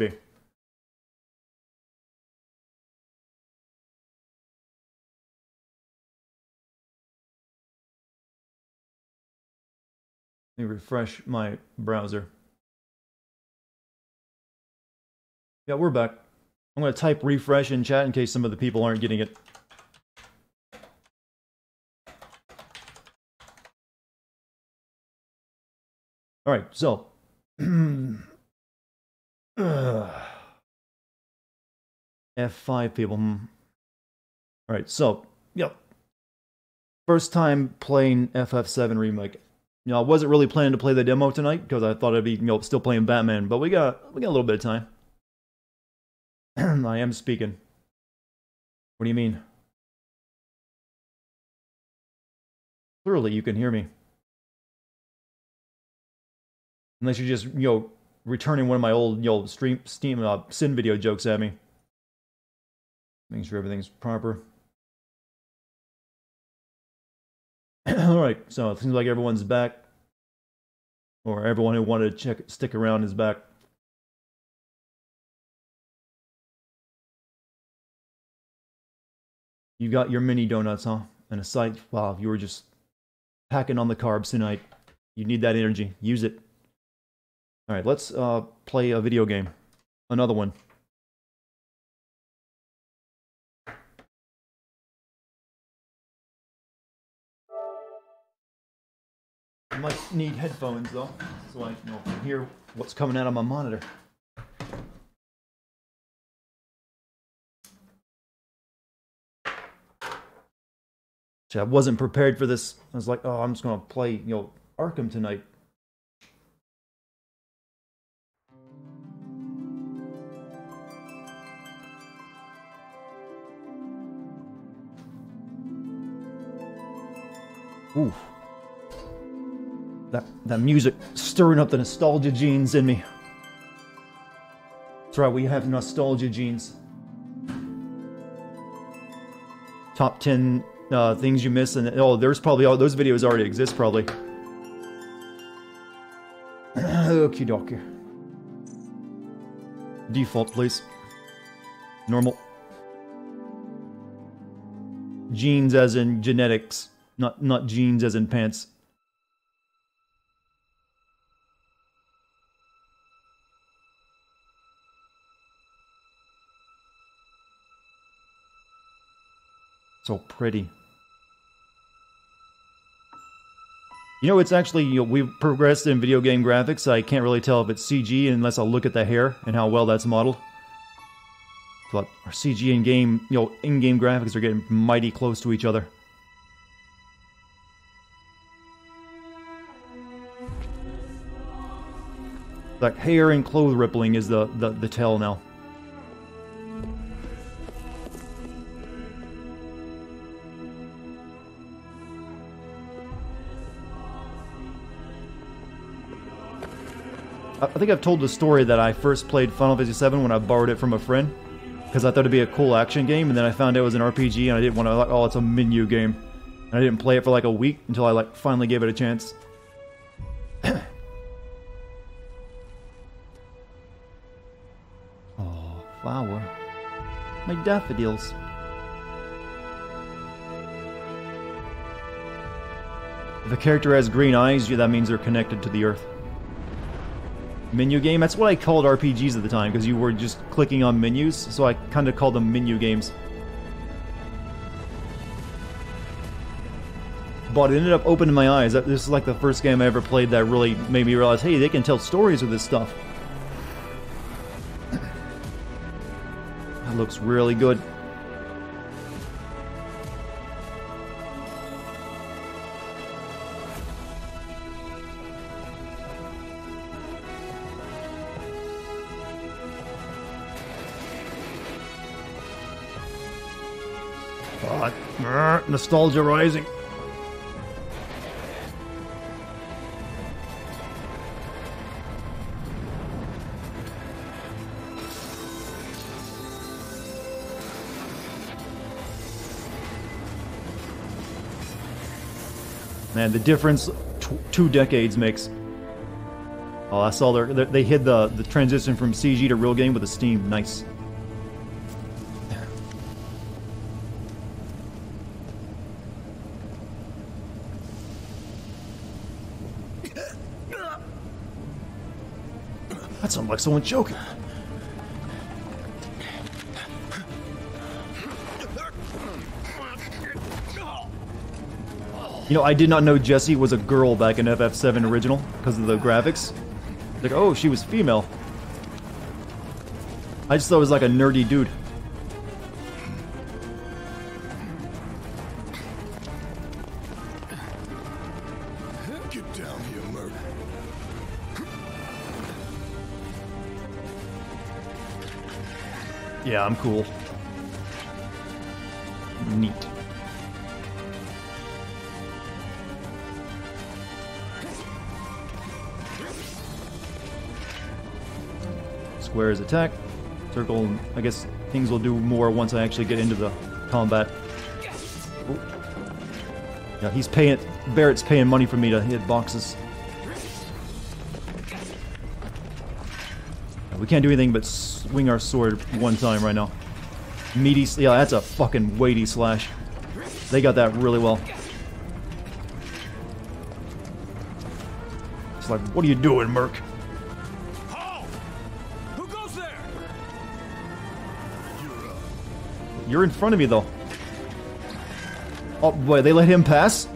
be. Let me refresh my browser. Yeah, we're back. I'm going to type refresh in chat in case some of the people aren't getting it. Alright, so. F5 people. Alright, so, yep. First time playing VII Remake. You know, I wasn't really planning to play the demo tonight because I thought I'd be, still playing Batman, but we got a little bit of time. I am speaking. What do you mean? Clearly, you can hear me. Unless you're just, returning one of my old, Sin video jokes at me. Making sure everything's proper. Alright, so it seems like everyone's back. Or everyone who wanted to stick around is back. You got your mini donuts, huh? And a side. Wow, you were just packing on the carbs tonight. You need that energy. Use it. Alright, let's play a video game. Another one. I might need headphones though, so I can hear what's coming out of my monitor. I wasn't prepared for this. I was like, oh, I'm just gonna play, Arkham tonight. Ooh. That music stirring up the nostalgia genes in me. That's right, we have nostalgia genes. Top 10 things you miss, and there's probably all those videos already exist probably. Okie dokie. Default, please. Normal. Genes as in genetics, not genes as in pants. So pretty. It's actually, we've progressed in video game graphics. I can't really tell if it's CG unless I look at the hair and how well that's modeled. But our CG in-game, in-game graphics are getting mighty close to each other. Like hair and clothes rippling is the tell now. I think I've told the story that I first played Final Fantasy VII when I borrowed it from a friend. Because I thought it'd be a cool action game, and then I found out it was an RPG, and I didn't want to, oh, it's a menu game. And I didn't play it for like a week until I finally gave it a chance. Oh, flower. My daffodils. If a character has green eyes, that means they're connected to the earth. Menu game? That's what I called RPGs at the time, because you were just clicking on menus, so I kind of called them menu games. But it ended up opening my eyes. This is like the first game I ever played that really made me realize, hey, they can tell stories with this stuff. That looks really good. Nostalgia rising. Man, the difference 2 decades makes. Oh, I saw they hid the transition from CG to real game with the Steam. Nice. That sounds like someone choking. You know, I did not know Jessie was a girl back in FF7 original because of the graphics. Like, oh, she was female. I just thought it was like a nerdy dude. Get down here, Merc. Yeah, I'm cool. Neat. Square is attack. Circle, I guess things will do more once I actually get into the combat. Ooh. Yeah, he's paying... Barrett's paying money for me to hit boxes. We can't do anything but swing our sword one time right now. Meaty... Yeah, that's a fucking weighty slash. They got that really well. It's like, what are you doing, Merc? You're in front of me, though. Oh, boy, they let him pass?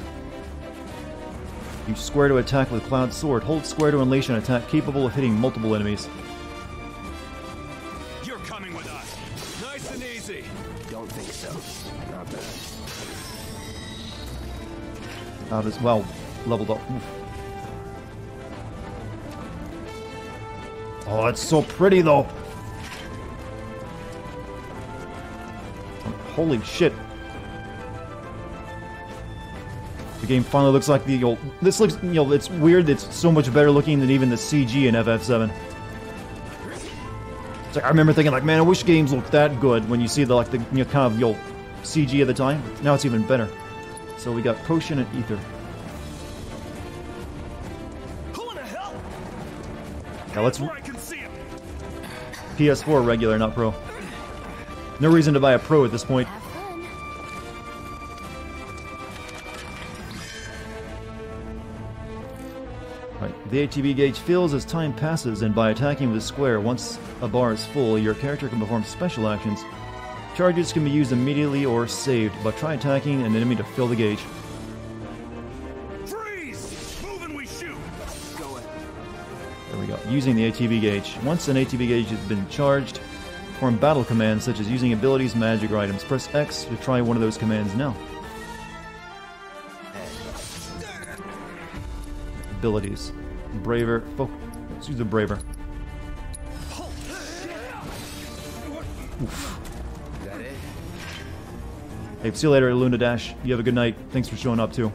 Use square to attack with Cloud Sword. Hold square to unleash an attack capable of hitting multiple enemies. You're coming with us. Nice and easy. Don't think so. Not bad. Out as well. Leveled up. Oof. Oh, it's so pretty, though. Holy shit. The game finally looks like the old... This looks, you know, it's weird. It's so much better looking than even the CG in FF7. It's like, I remember thinking, like, man, I wish games looked that good when you see the, like, the, you know, kind of, yo, CG at the time. Now it's even better. So we got Potion and Ether. Who in the hell? Now let's... Where I can see him. PS4 regular, not Pro. No reason to buy a Pro at this point. Right, the ATB gauge fills as time passes, and by attacking with a square, once a bar is full, your character can perform special actions. Charges can be used immediately or saved, but try attacking an enemy to fill the gauge. Freeze! Move and we shoot. Go ahead. There we go. Using the ATB gauge. Once an ATB gauge has been charged, perform battle commands such as using abilities, magic, or items. Press X to try one of those commands now. Abilities. Braver. Let's use the Braver. Oof. Hey, see you later, Luna Dash. You have a good night. Thanks for showing up, too.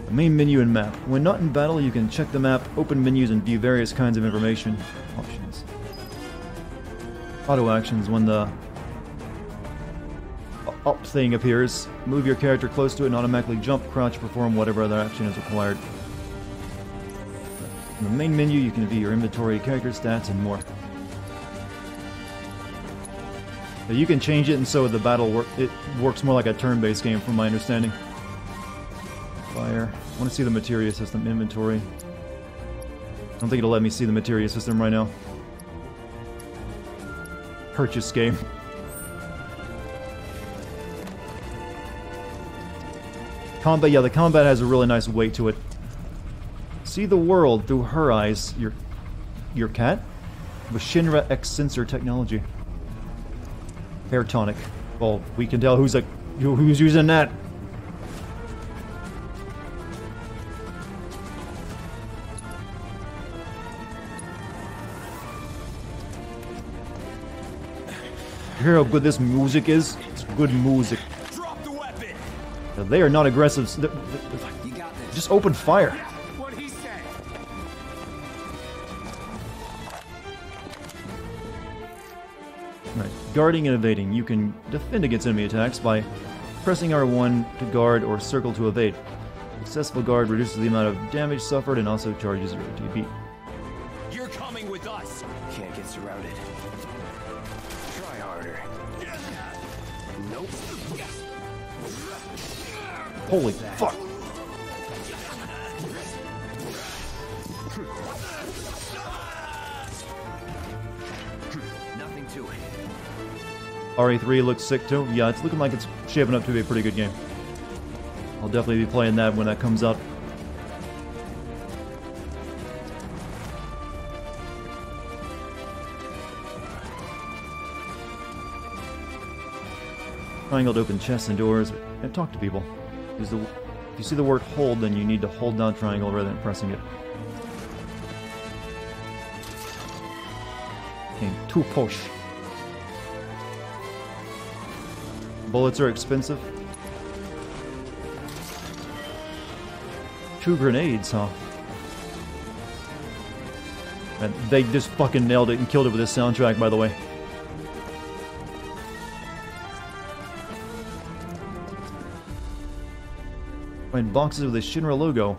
The main menu and map. When not in battle, you can check the map, open menus, and view various kinds of information. Options. Auto actions. When the up thing appears, move your character close to it and automatically jump, crouch, perform whatever other action is required. In the main menu, you can view your inventory, character stats, and more. But you can change it, and so the battle it works more like a turn-based game, from my understanding. Fire. I want to see the materia system inventory. I don't think it'll let me see the materia system right now. Purchase game. Combat, yeah, the combat has a really nice weight to it. See the world through her eyes. Your cat? With Shinra X sensor technology. Hair tonic. Well, we can tell who's using that. You hear how good this music is? It's good music. Drop the weapon. Now, they are not aggressive. You got this. Just open fire. What he said. Right. Guarding and evading. You can defend against enemy attacks by pressing R1 to guard or circle to evade. Successful guard reduces the amount of damage suffered and also charges 0 TP. You're coming with us. Can't get surrounded. Try harder. Nope. Holy fuck! Nothing to it. RE3 looks sick too. Yeah, it's looking like it's shaping up to be a pretty good game. I'll definitely be playing that when that comes out. Triangle to open chests and doors and talk to people. If you see the word hold, then you need to hold down triangle rather than pressing it. Okay, to push. Bullets are expensive. 2 grenades, huh? And they just fucking nailed it and killed it with this soundtrack, by the way. Find boxes with a Shinra logo.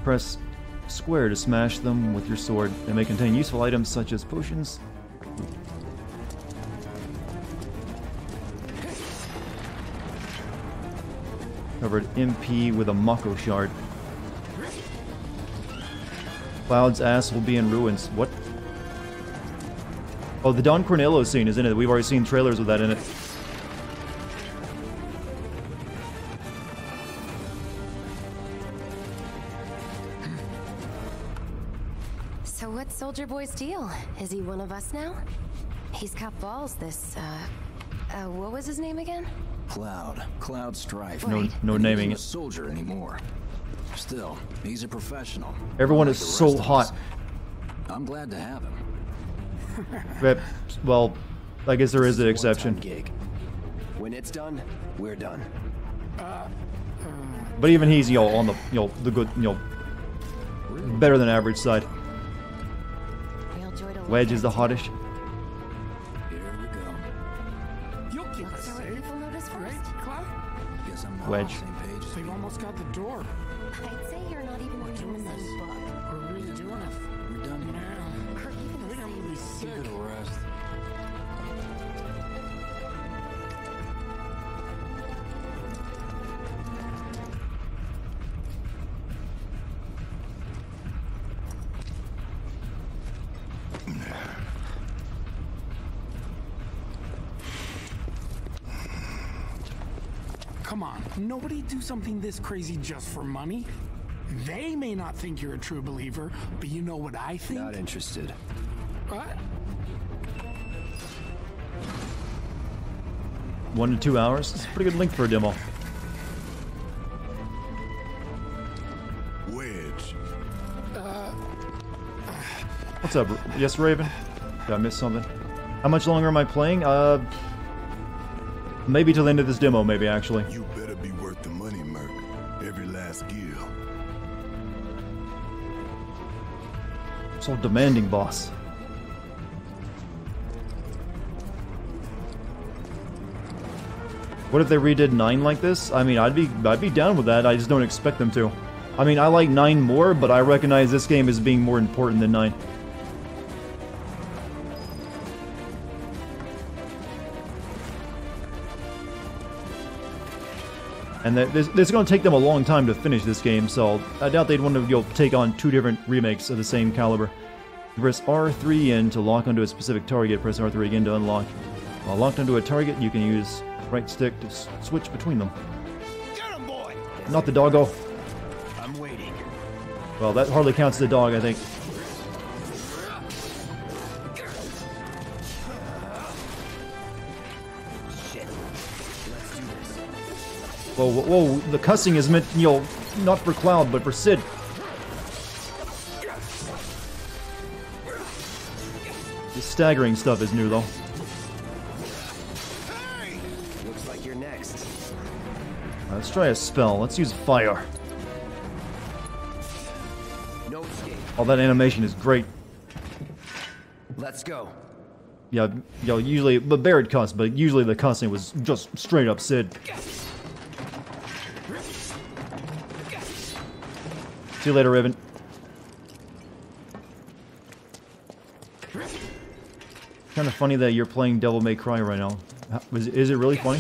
Press square to smash them with your sword. They may contain useful items such as potions. Covered MP with a Mako shard. Cloud's ass will be in ruins. What? Oh, the Don Cornelio scene is in it. We've already seen trailers with that in it. So what's Soldier Boy's deal? Is he one of us now? He's got balls, this, what was his name again? Cloud Strife. Right. No And he naming isn't it. a soldier anymore. Still, he's a professional. Everyone Like is the so rest of hot. us. I'm glad to have him. But, well, I guess there is an This a exception. one-time gig. When it's done, we're done. But even he's, you know, on the, you know, the good, you know, better than average side. Real joy to look Wedge is at, the too. hottest. Here we go. You'll keep Look us for what safe, people notice right, first. Cloud? Guess I'm not Wedge. on the same page as They've you. almost got the door. I'd say you're not even reading the same book. We're really doing it We're done. now. Or even I the think I'm same. gonna be sick. Good rest. Come on, nobody do something this crazy just for money. They may not think you're a true believer, but you know what I think? Not interested. What? 1 to 2 hours. It's a pretty good length for a demo. Wedge. What's up? Yes, Raven? Did I miss something? How much longer am I playing? Maybe till the end of this demo, maybe, actually. You better be worth the money, Merc. Every last gill. So demanding, boss. What if they redid 9 like this? I mean, I'd be down with that. I just don't expect them to. I mean, I like 9 more, but I recognize this game as being more important than 9. And it's going to take them a long time to finish this game, so I doubt they'd want to take on 2 different remakes of the same caliber. Press R3 in to lock onto a specific target, press R3 again to unlock. While locked onto a target, you can use right stick to switch between them. Get him, boy! Not the doggo. I'm waiting. Well, that hardly counts as a dog, I think. Shit. Let's do this. Whoa, whoa, the cussing is meant, you know, not for Cloud, but for Sid. The staggering stuff is new, though. Looks like you're next. Let's try a spell. Let's use fire. No escape. Oh, that animation is great. Let's go. Yeah, you know, usually, but Barrett cussed, but usually the cussing was just straight up Sid. See you later, Raven. Kind of funny that you're playing Devil May Cry right now. Is it really funny?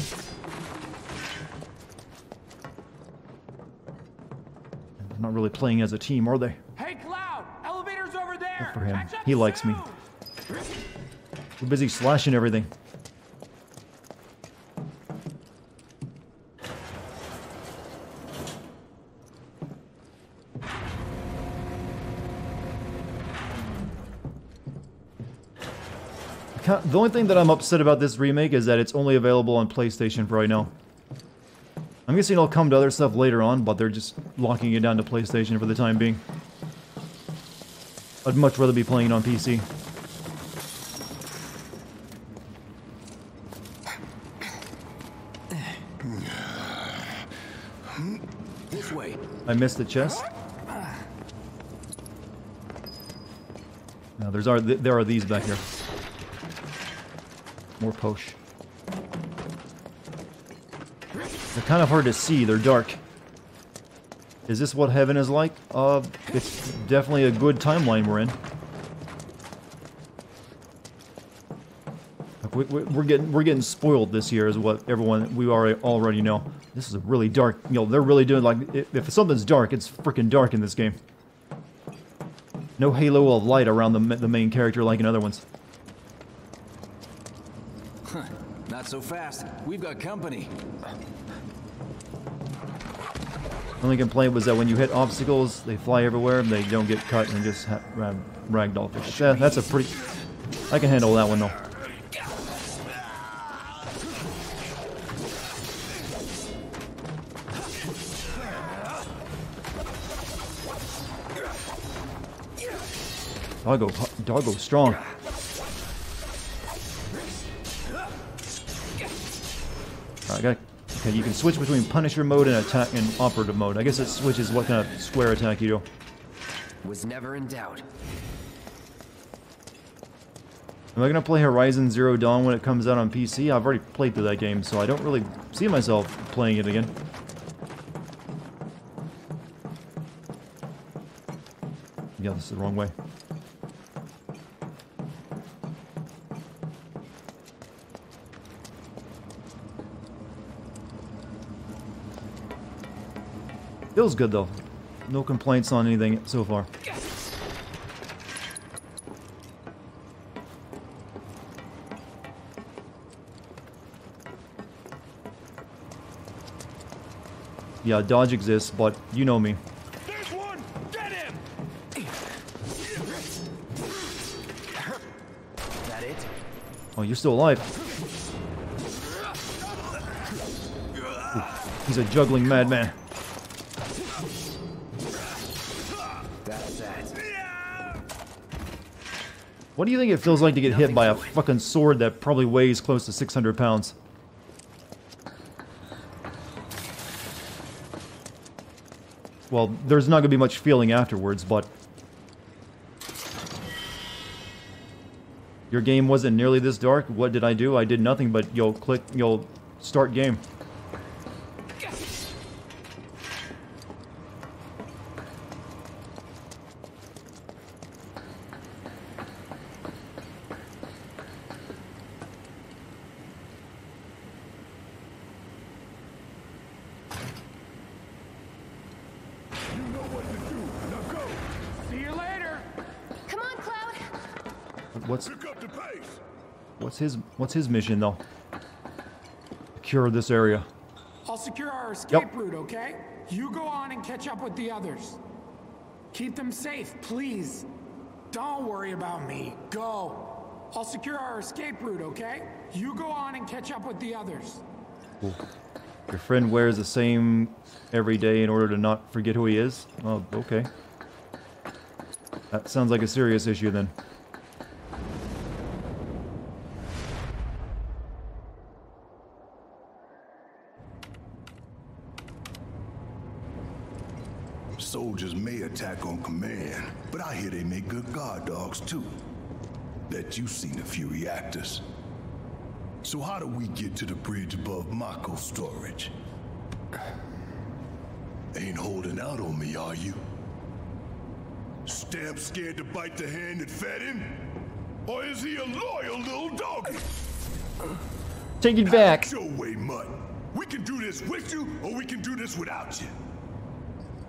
They're not really playing as a team, are they? Hey, Cloud! Elevator's over there! Good for him. Catch up He likes me. soon. We're busy slashing everything. The only thing that I'm upset about this remake is that it's only available on PlayStation for right now. I'm guessing it'll come to other stuff later on, but they're just locking it down to PlayStation for the time being. I'd much rather be playing it on PC. This way. I missed the chest. Now there are these back here. More posh. They're kind of hard to see. They're dark. Is this what heaven is like? It's definitely a good timeline we're in. We're getting spoiled this year, is what we already know. This is a really dark. You know, they're really doing like if something's dark, it's freaking dark in this game. No halo of light around the main character like in other ones. Not so fast. We've got company. The only complaint was that when you hit obstacles, they fly everywhere, and they don't get cut and just ragdoll fish. Yeah, that's a pretty... I can handle that one, though. Doggo strong. Okay, you can switch between Punisher mode and attack and operative mode. I guess it switches what kind of square attack you do. Was never in doubt. Am I gonna play Horizon Zero Dawn when it comes out on PC? I've already played through that game, so I don't really see myself playing it again. Yeah, this is the wrong way. Feels good though. No complaints on anything so far. Yeah, dodge exists, but you know me. There's one! Get him! That it? Oh, you're still alive. Ooh, he's a juggling madman. That's that. What do you think it feels like to get hit by a fucking sword that probably weighs close to 600 pounds? Well, there's not going to be much feeling afterwards, but... Your game wasn't nearly this dark? What did I do? I did nothing but, you'll start game. See you later. Come on, Cloud. Pick up the pace. What's his mission though? Secure this area. I'll secure our escape Yep. route, okay? You go on and catch up with the others. Keep them safe, please. Don't worry about me. Go. I'll secure our escape route, okay? You go on and catch up with the others. Cool. Your friend wears the same every day in order to not forget who he is? Oh, okay. That sounds like a serious issue then. Soldiers may attack on command, but I hear they make good guard dogs too. Bet you've seen a few reactors. So how do we get to the bridge above Mako storage? Ain't holding out on me, are you? Stamp scared to bite the hand that fed him? Or is he a loyal little doggy? Take it back. Act your way, Mutt. We can do this with you, or we can do this without you.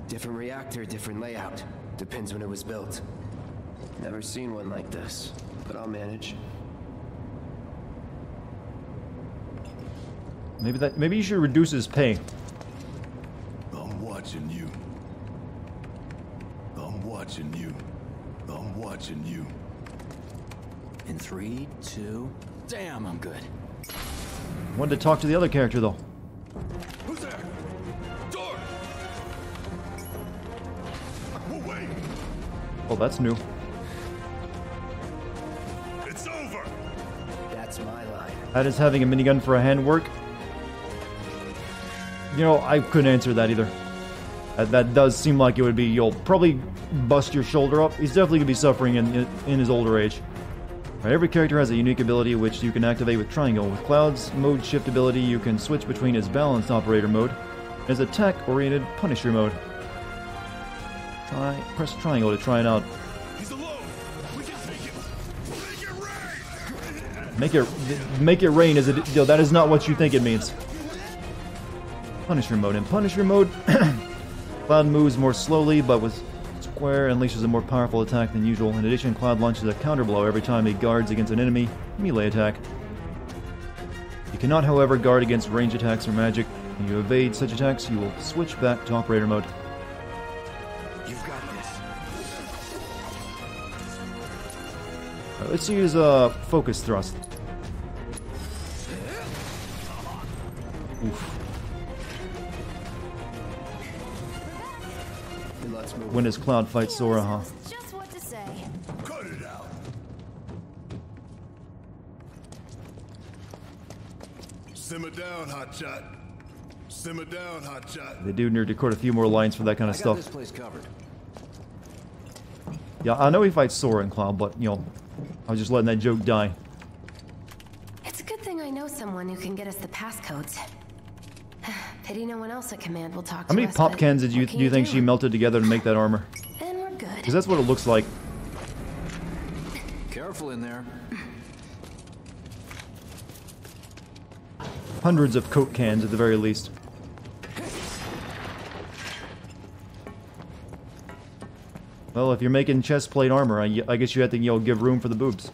Different reactor, different layout. Depends when it was built. Never seen one like this, but I'll manage. Maybe you should reduce his pay. I'm watching you. I'm watching you. I'm watching you. In 3, 2... Damn, I'm good. Wanted to talk to the other character though. Who's there? Door! We'll wait. Oh, that's new. It's over. That's my line. How does having a minigun for a hand work? You know, I couldn't answer that either. That does seem like it would be, you'll probably bust your shoulder up. He's definitely going to be suffering in his older age. Right, every character has a unique ability which you can activate with triangle. With Cloud's mode shift ability, you can switch between his balanced operator mode and his attack-oriented punisher mode. Press triangle to try it out. He's alone. We can take it. Make it rain. Make it rain is it? Yo, that is not what you think it means. Punisher mode. In Punisher mode, Cloud moves more slowly, but with square unleashes a more powerful attack than usual. In addition, Cloud launches a counter blow every time he guards against an enemy melee attack. You cannot, however, guard against range attacks or magic. When you evade such attacks, you will switch back to operator mode. You've got this. Alright, let's use focus thrust. Oof. When does Cloud fight Sora, huh? Just what to say. Cut it out. Simmer down, hotshot. Simmer down, hotshot. They do need to record a few more lines for that kind of I got stuff. this place covered. Yeah, I know he fights Sora and Cloud, but, you know, I was just letting that joke die. It's a good thing I know someone who can get us the passcodes. Pity no one else at command will talk to us. How many pop but cans do what can you think do? she melted together to make that armor? And we're good. Because that's what it looks like. Careful in there. Hundreds of Coke cans at the very least. Well, if you're making chest plate armor, I guess you have to, you know, give room for the boobs.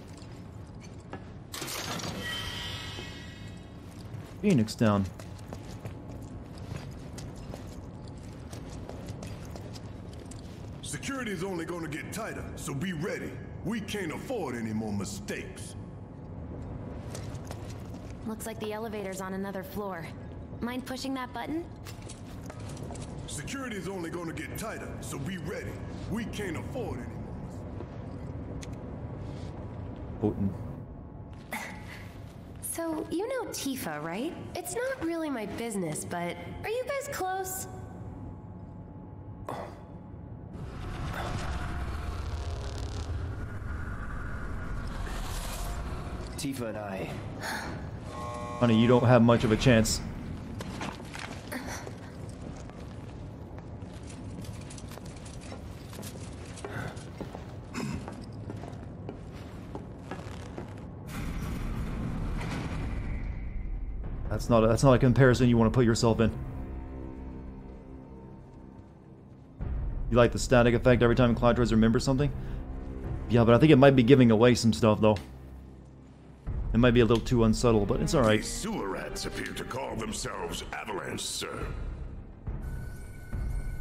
Phoenix down. Security's only gonna get tighter, so be ready. We can't afford any more mistakes. Looks like the elevator's on another floor. Mind pushing that button? Security's only gonna get tighter, so be ready. We can't afford any more mistakes. Potent. So, you know Tifa, right? It's not really my business, but are you guys close? Tifa and I. Honey, you don't have much of a chance. That's not a comparison you want to put yourself in. You like the static effect every time Cloud tries to remember something? Yeah, but I think it might be giving away some stuff though. It might be a little too unsubtle, but it's alright. These sewer rats appear to call themselves Avalanche, sir.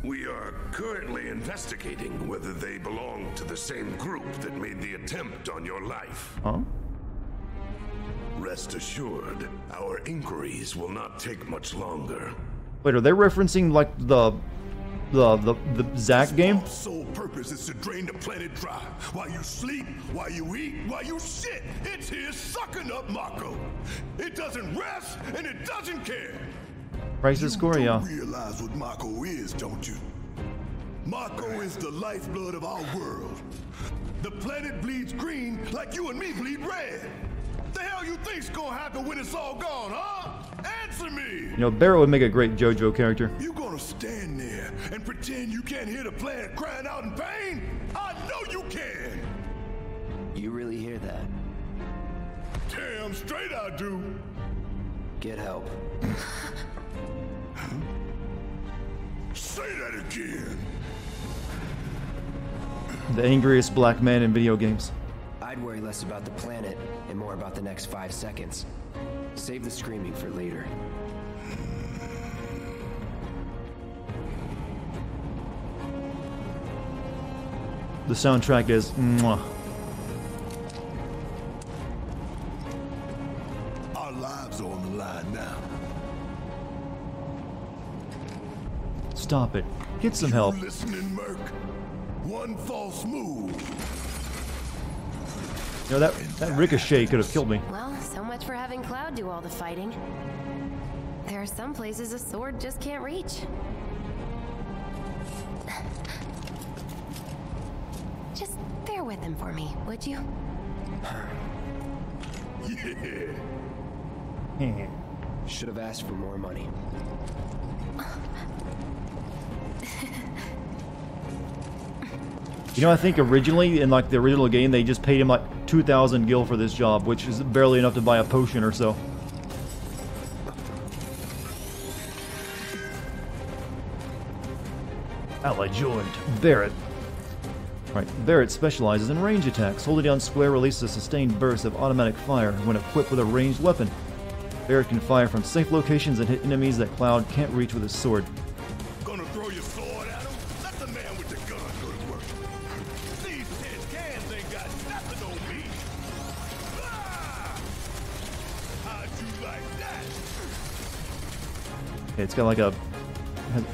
We are currently investigating whether they belong to the same group that made the attempt on your life. Huh? Rest assured, our inquiries will not take much longer. Wait, are they referencing like the Zack game? Our sole purpose is to drain the planet dry. While you sleep, while you eat, while you shit, it's here sucking up Mako. It doesn't rest and it doesn't care. Crisis score, You yeah. do realize what Mako is, don't you? Mako is the lifeblood of our world. The planet bleeds green like you and me bleed red. The hell you think's gonna happen when it's all gone, huh? Answer me! You know, Barrow would make a great JoJo character. You gonna stand there and pretend you can't hear the planet crying out in pain? I can. You really hear that? Damn straight I do. Get help. Say that again. The angriest black man in video games. I'd worry less about the planet and more about the next 5 seconds. Save the screaming for later. The soundtrack is mwah. Our lives are on the line now. Stop it. Get some You help. listening, Merc? One false move. You know, that ricochet could have killed me. Well, so much for having Cloud do all the fighting. There are some places a sword just can't reach. Just bear with him for me, would you? Yeah. Should have asked for more money. You know, I think originally, in like the original game, they just paid him like 2,000 gil for this job, which is barely enough to buy a potion or so. Ally joined. Barrett. Right, Barrett specializes in range attacks. Holding down square releases a sustained burst of automatic fire when equipped with a ranged weapon. Barrett can fire from safe locations and hit enemies that Cloud can't reach with his sword. Gonna throw your sword at him? Let the man with the gun go to work. These tin cans ain't got nothing on me. Ah! How'd you like that? Okay, it's got like a...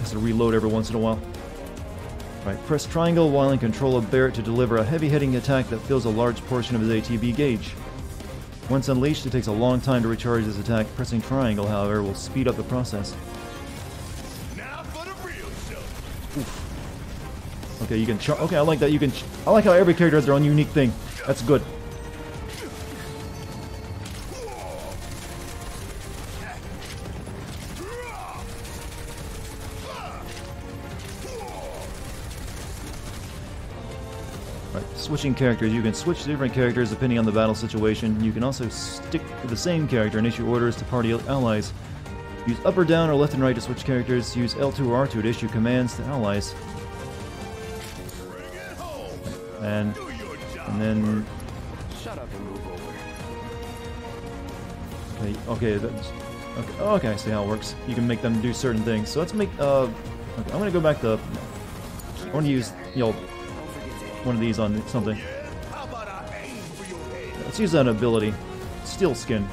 has to reload every once in a while. Right, press triangle while in control of Barrett to deliver a heavy-hitting attack that fills a large portion of his ATB gauge. Once unleashed, it takes a long time to recharge this attack. Pressing triangle, however, will speed up the process. Now for the real show. Okay, you can okay, I like that. You can I like how every character has their own unique thing. That's good. Switching characters. You can switch to different characters depending on the battle situation. You can also stick with the same character and issue orders to party allies. Use up or down or left and right to switch characters. Use L2 or R2 to issue commands to allies. And then... Shut up and move over. Okay, that's... Okay, okay, I see how it works. You can make them do certain things. So let's make... okay, I'm gonna go back to... I want to use, you know, one of these on something. Let's use that ability. Steel Skin.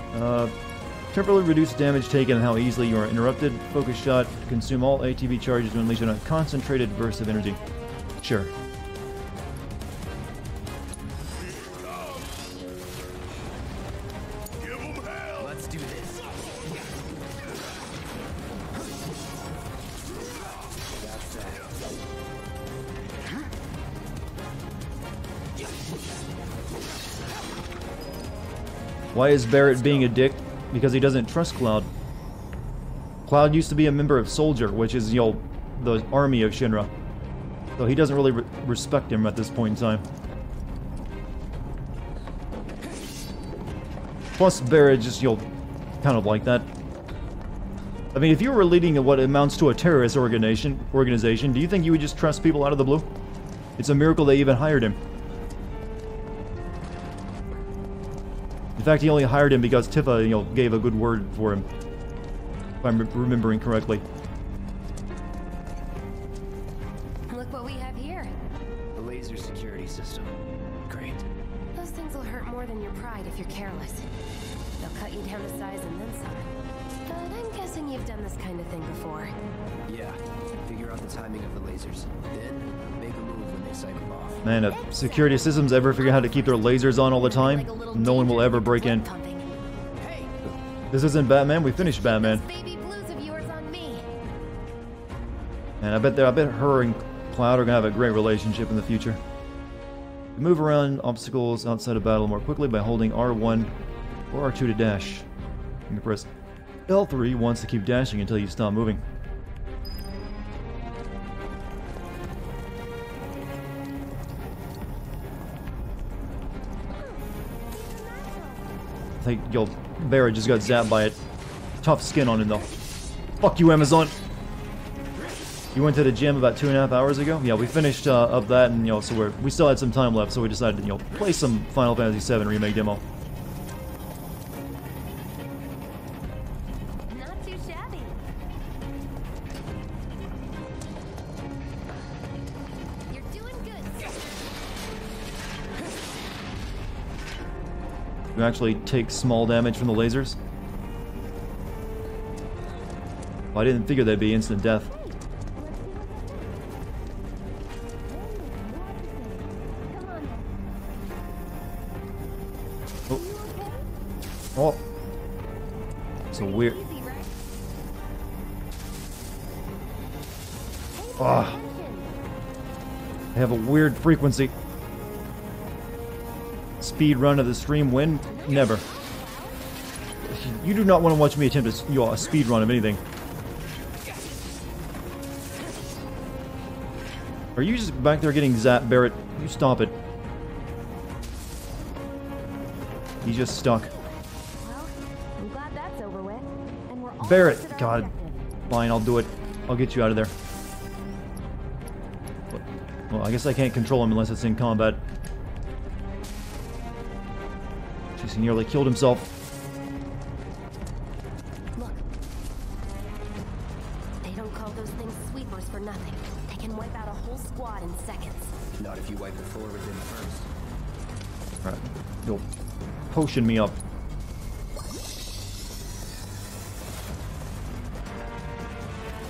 Temporarily reduce damage taken and how easily you are interrupted. Focus shot. Consume all ATB charges to unleash a concentrated burst of energy. Sure. Let's do this. That's that. Why is Barrett being a dick? Because he doesn't trust Cloud. Cloud used to be a member of Soldier, which is, you know, the army of Shinra. So he doesn't really respect him at this point in time. Plus, Barrett just, you know, kind of like that. I mean, if you were leading what amounts to a terrorist organization, do you think you would just trust people out of the blue? It's a miracle they even hired him. In fact, he only hired him because Tifa, you know, gave a good word for him. If I'm remembering correctly. Look what we have here. The laser security system. Great. Those things will hurt more than your pride if you're careless. They'll cut you down to size and then some. But I'm guessing you've done this kind of thing before. Yeah. Figure out the timing of the lasers. Then make a move when they cycle off. Man, if security systems ever figure out how to keep their lasers on all the time, no one will ever break in. Hey! This isn't Batman, we finished Batman. Baby blues of yours on me. And I bet her and Cloud are gonna have a great relationship in the future. You move around obstacles outside of battle more quickly by holding R1 or R2 to dash. You can press L3 once to keep dashing until you stop moving. think, yo, Barrett just got zapped by it. Tough skin on him, though. Fuck you, Amazon! You went to the gym about 2.5 hours ago? Yeah, we finished up that, and, you know, so we still had some time left, so we decided to, you know, play some Final Fantasy VII Remake demo. Not too shabby. You're doing good. You actually take small damage from the lasers. Well, I didn't figure that'd be instant death. Oh. So weird. Ah. I have a weird frequency. Speed run of the stream win? Never. You do not want to watch me attempt a speed run of anything. Are you just back there getting zapped, Barrett? You stop it. He's just stuck. Well, I'm glad that's over with. And we're all Barrett! God. Fine, I'll do it. I'll get you out of there. Well, I guess I can't control him unless it's in combat. Jeez, he nearly killed himself. Look. They don't call those things sweepers for nothing. They can wipe out a whole squad in seconds. Not if you wipe the floor with them first. Alright. You'll potion me up.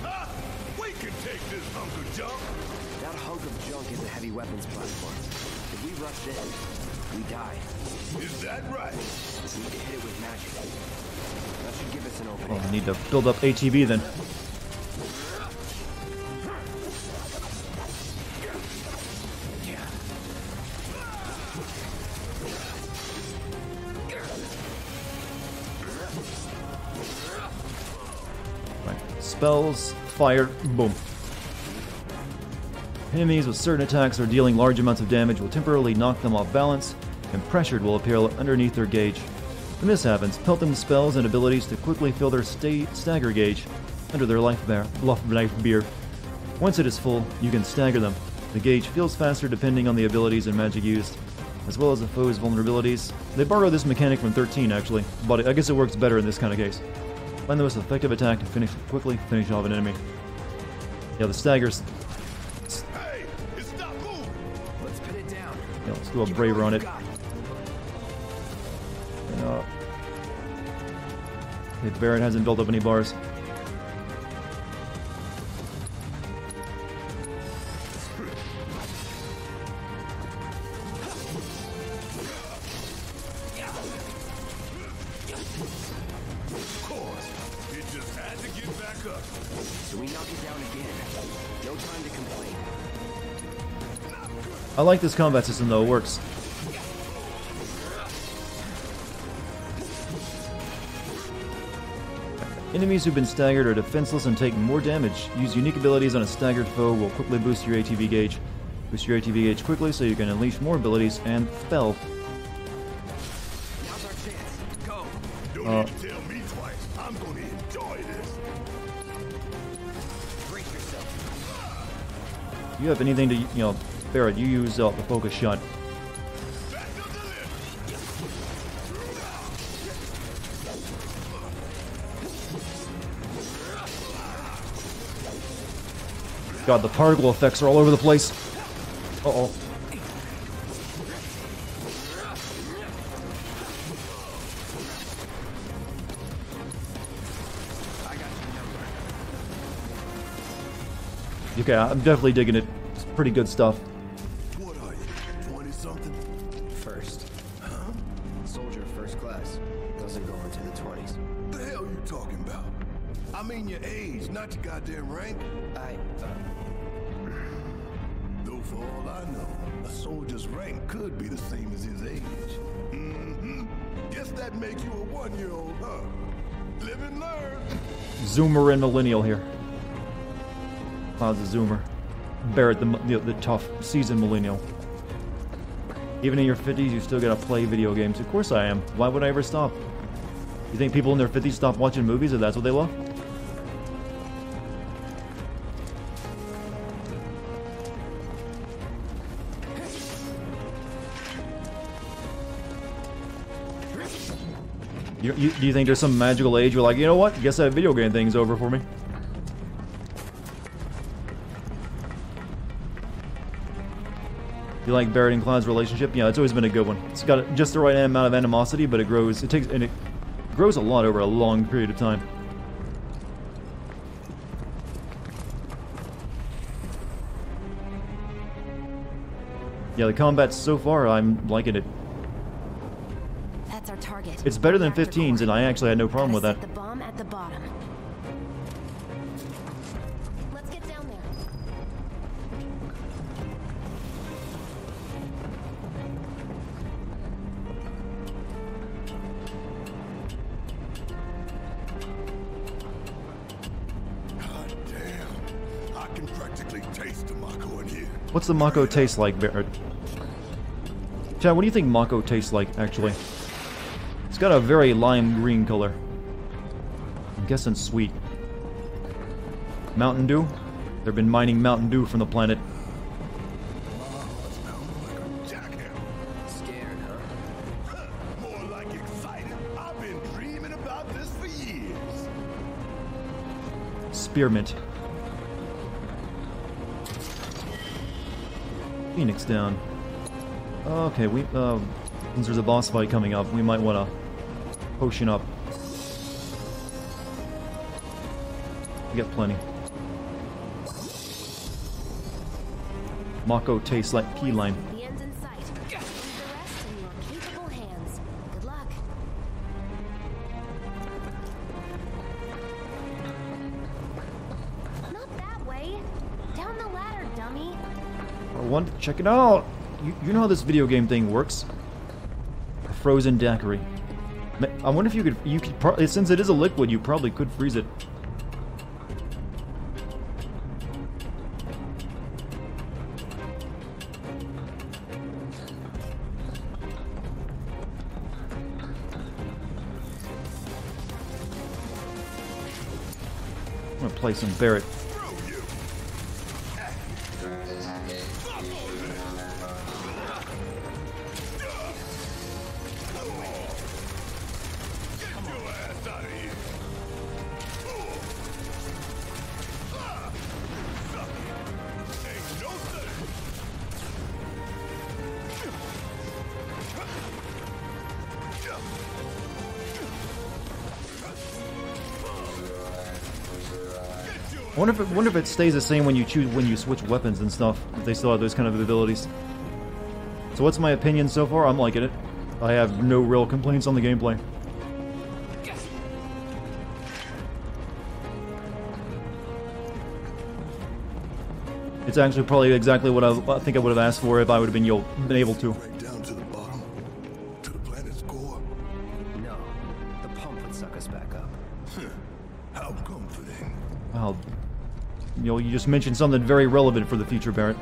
Ah, we can take this hunk of junk. That hunk of junk is a heavy weapons platform. If we rush in, we die. Is that right? We need to hit it with magic. That should give us an opening. Well, we need to build up ATB then. Spells, fire, boom. Enemies with certain attacks or dealing large amounts of damage will temporarily knock them off balance, and pressured will appear underneath their gauge. When this happens, pelt them with spells and abilities to quickly fill their stagger gauge under their life beer. Once it is full, you can stagger them. The gauge fills faster depending on the abilities and magic used, as well as the foe's vulnerabilities. They borrowed this mechanic from 13 actually, but I guess it works better in this kind of case. Find the most effective attack to quickly finish off an enemy. Yeah, the staggers. Hey, it's not moving. Let's pin it down. Yeah, let's do a braver on it. And, okay, Barrett hasn't built up any bars. So we knock it down again. No time to complain. I like this combat system though, it works. Enemies who've been staggered are defenseless and take more damage. Use unique abilities on a staggered foe will quickly boost your ATB gauge. Boost your ATB gauge quickly so you can unleash more abilities and spell. Now's our chance. Go. Don't need to tell me twice. I'm gonna enjoy this. Brace yourself. You have anything to, Barrett, you use the focus shot. Back up the lift. God, the particle effects are all over the place. Uh-oh. Okay, I'm definitely digging it. It's pretty good stuff. What are you, 20-something? First. Huh? Soldier first class. Doesn't go into the 20s. The hell you talking about? I mean your age, not your goddamn rank. Though for all I know, a soldier's rank could be the same as his age. Mm-hmm. Guess that make you a 1-year-old, huh? Live and learn. Zoomer and Millennial here. Cloud's a Zoomer. Barrett, the tough, seasoned Millennial. Even in your 50s, you still gotta play video games. Of course I am. Why would I ever stop? You think people in their 50s stop watching movies if that's what they love? Do you think there's some magical age where, like, you know what? Guess that video game thing's over for me? You like Barrett and Cloud's relationship? Yeah, it's always been a good one. It's got just the right amount of animosity, but it grows. It grows a lot over a long period of time. Yeah, the combat so far, I'm liking it. That's our target. It's better than 15's, and I actually had no problem with that. The bomb at the bottom. Let's get down there. God damn. I can practically taste the Mako in here. What's the Mako taste like, Barrett? Chad, what do you think Mako tastes like, actually? It's got a very lime green color. I'm guessing sweet. Mountain Dew? They've been mining Mountain Dew from the planet. Scared, huh? More like excited. I've been dreaming about this for years. Spearmint. Phoenix down. Okay, since there's a boss fight coming up, we might want to potion up. We got plenty. Mako tastes like key lime. The end's in sight. Leave the rest in your capable hands. Good luck. Not that way. Down the ladder, dummy. I want to check it out. You know how this video game thing works? A frozen daiquiri. I wonder if you could probably, since it is a liquid, you probably could freeze it. I'm gonna play some Barrett. I wonder if it stays the same when you switch weapons and stuff. If they still have those kind of abilities. So what's my opinion so far? I'm liking it. I have no real complaints on the gameplay. It's actually probably exactly what I think I would have asked for if I would have been able to. Right down to the bottom, to the planet's core. No. The pump would suck us back up. How comforting. Wow. You just mentioned something very relevant for the future, Barrett.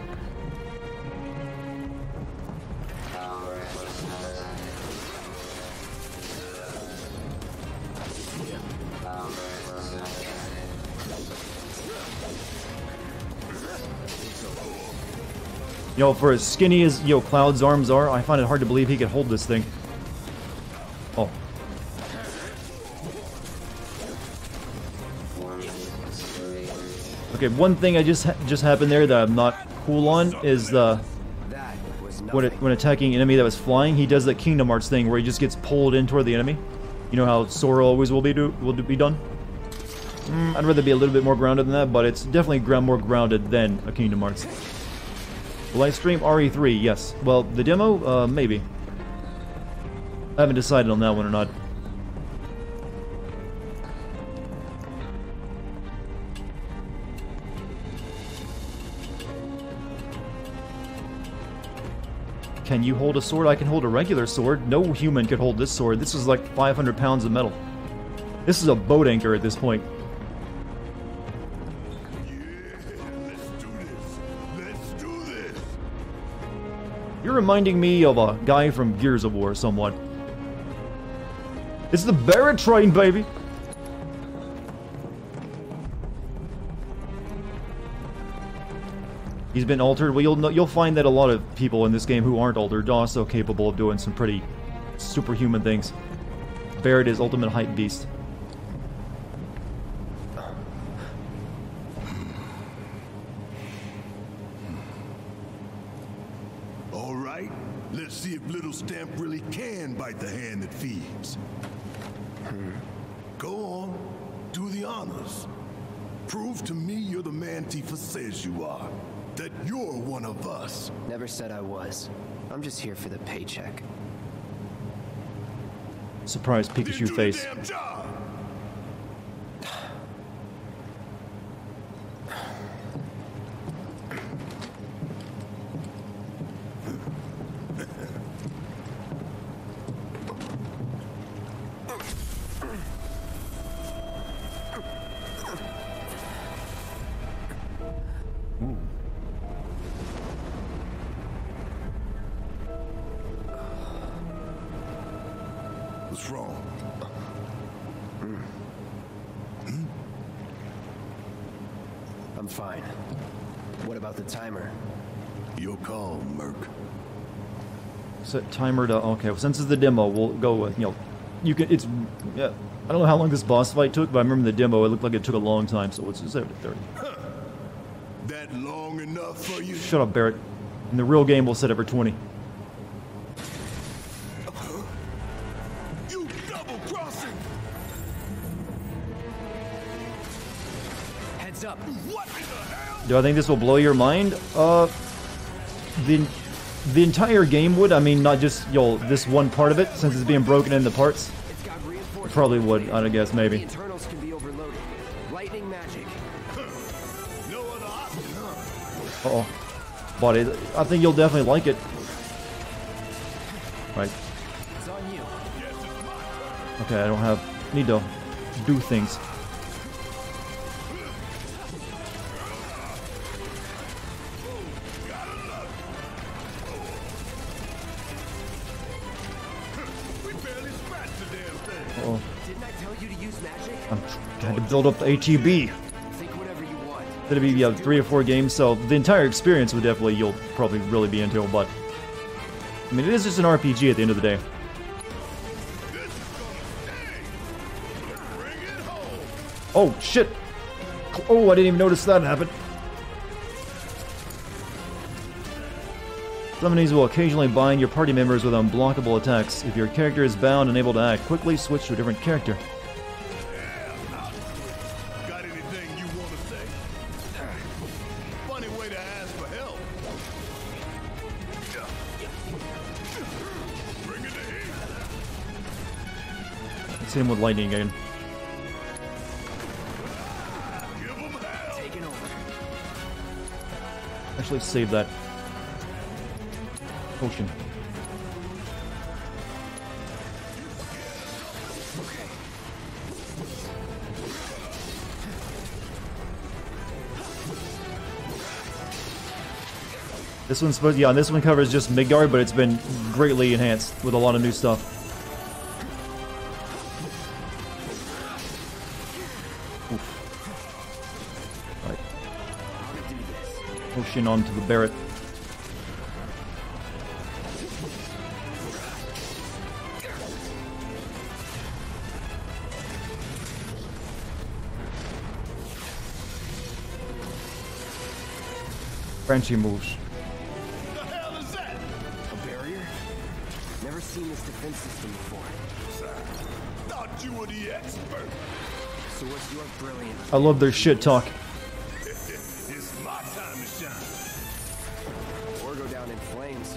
For as skinny as, Cloud's arms are, I find it hard to believe he could hold this thing. Oh. Okay, one thing I just happened there that I'm not cool on is when attacking an enemy that was flying, he does that Kingdom Hearts thing where he just gets pulled in toward the enemy. You know how Sora always will be done? I'd rather be a little bit more grounded than that, but it's definitely more grounded than a Kingdom Hearts. Will I stream RE3? Yes. Well, the demo? Maybe. I haven't decided on that one or not. Can you hold a sword? I can hold a regular sword. No human could hold this sword. This is like 500 pounds of metal. This is a boat anchor at this point. You're reminding me of a guy from Gears of War somewhat. It's the Barrett train, baby! He's been altered. Well, you'll find that a lot of people in this game who aren't altered are also capable of doing some pretty superhuman things. Barrett is ultimate hype beast. All right, let's see if little Stamp really can bite the hand that feeds. Go on, do the honors. Prove to me you're the man Tifa says you are. That you're one of us. Never said I was. I'm just here for the paycheck. Surprise Pikachu Do face. the damn job. What's wrong? I'm fine. What about the timer? Your call, Merc. Set timer to... Okay, well, since it's the demo, we'll go with, you know... You can... It's... Yeah. I don't know how long this boss fight took, but I remember in the demo, it looked like it took a long time, so let's just set it to 30. That long enough for you? Shut up, Barrett. In the real game, we'll set it for 20. You double-crossing! Heads up. What in the hell? Do I think this will blow your mind? The entire game would. I mean, not just, this one part of it, since it's being broken into parts. It's got reinforcements. Probably would, I'd guess, The maybe. internals can be overloaded. Lightning magic. No other option, huh? Uh-oh. But I think you'll definitely like it. Right. It's on you. Okay, I don't have... Need to do things. We barely scratched the damn thing. Uh-oh. Didn't I tell you to use magic? I'm trying to build up the ATB. Think whatever you want. It'll be 3 or 4 games, so the entire experience would definitely, you'll probably really be into, but... I mean, it is just an RPG at the end of the day. This is gonna sting. Bring it home. Oh, shit! Oh, I didn't even notice that happen. Some enemies will occasionally bind your party members with unblockable attacks. If your character is bound and able to act quickly, switch to a different character. Got anything you want to say? Funny way to ask for help. Bring it to him. Let's hit him with lightning again. Give him hell. Taking over. Actually, save that potion. This one's supposed, yeah, this one covers just Midgard, but it's been greatly enhanced with a lot of new stuff. Oof. Right. Potion onto the Barrett. Frenchy moves. The hell is that? A barrier? Never seen this defense system before. Thought you were the expert. So what's your brilliant? I love their shit talk. It's my time to shine. Or go down in flames.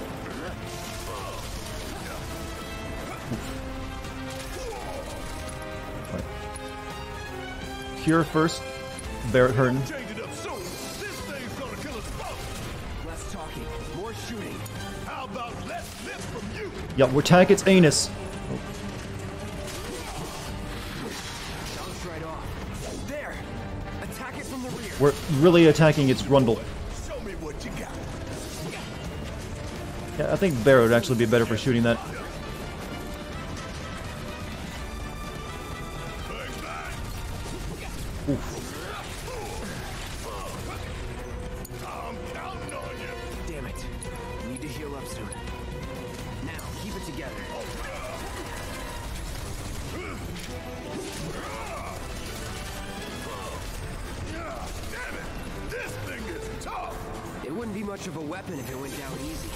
Cure first. Barrett hurting. Change it up soon. This thing's gonna kill us both. Less talking, more shooting. How about less lip from you? Yeah, we're attack its anus. Bounce right off. There! Attack it from the rear. We're really attacking its grundle. Show me what you got. Yeah, I think Barrett would actually be better for shooting that. Oof. Damn it. Need to heal up soon. Now, keep it together. Damn it! This thing is tough! It wouldn't be much of a weapon if it went down easy.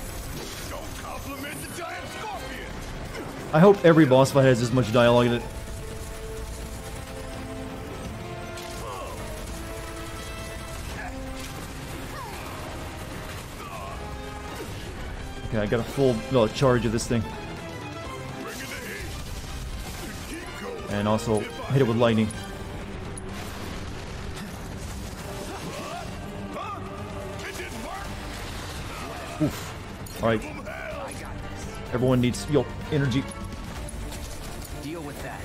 Don't compliment the giant scorpion! I hope every boss fight has this much dialogue in it. Okay, I got a full charge of this thing. And also hit it with lightning. Oof. Alright. Everyone needs energy. Deal with that.